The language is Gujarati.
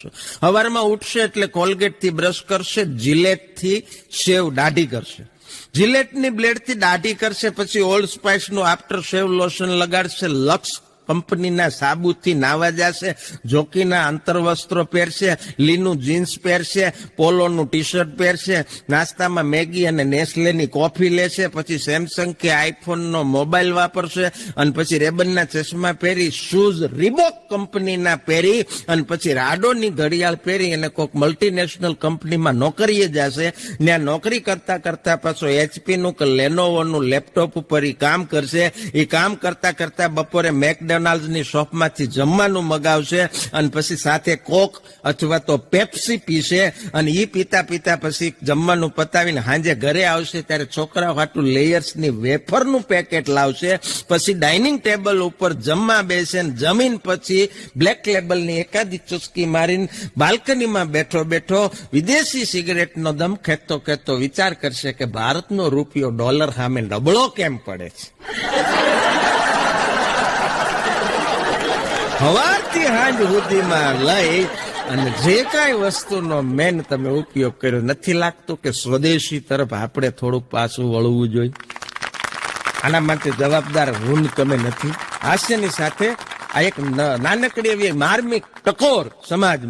સવારમાં ઉઠશે એટલે કોલગેટ થી બ્રશ કરશે, જીલેટ થી શેવ દાઢી કરશે, જીલેટની બ્લેડ થી દાઢી કરશે, પછી ઓલ્ડ સ્પાઇસ નું આફ્ટર શેવ લોશન લગાડશે, લક્સ કંપનીના સાબુથી નાવા જશે, જોકીના અંતરવસ્ત્રો પહેરશે, લીનું જીન્સ પહેરશે, પોલોનું ટી શર્ટ પહેરશે, નાસ્તામાં મેગી અને નેસ્લેની કોફી લેશે, પછી સેમસંગ કે આઈફોનનો મોબાઈલ વાપરશે, અને પછી રેબનના ચશ્મા પહેરી, શૂઝ રીબોક કંપનીના પહેરી, અને પછી રાડોની ઘડિયાળ પહેરી અને કોઈક મલ્ટીનેશનલ કંપનીમાં નોકરીએ જશે. ત્યાં નોકરી કરતા કરતા પાછો HP નું કે લેનોવોનું લેપટોપ ઉપર એ કામ કરશે. એ કામ કરતા કરતા બપોરે મેકડોનાલ્ડની શોપમાંથી જમવાનું મગાવશે, અને પછી સાથે કોક અથવા તો પેપ્સી પીશે, અને એ પીતા પીતા પછી જમવાનું પતાવીને સાંજે ઘરે આવશે ત્યારે છોકરાઓ હાટું લેયર્સની વેફરનું પેકેટ લાવશે. પછી ડાઇનિંગ ટેબલ ઉપર જમવા બેસે, જમીન પછી બ્લેક લેબલની એકાદી ચુસ્કી મારીને બાલ્કનીમાં બેઠો બેઠો વિદેશી સિગરેટનો દમ ખેંચતો ખેંચતો વિચાર કરશે કે ભારતનો રૂપિયો ડોલર સામે નબળો કેમ પડે છે. સવારથી સાંજ સુધીમાં લઈ અને જે કાંઈ વસ્તુનો મેન તમે ઉપયોગ કર્યો, નથી લાગતું કે સ્વદેશી તરફ આપણે થોડુંક પાછું વળવું જોઈએ? આના માટે જવાબદાર હું તમે નથી. હાસ્યની સાથે આ એક નાનકડી એવી માર્મિક ટકોર સમાજમાં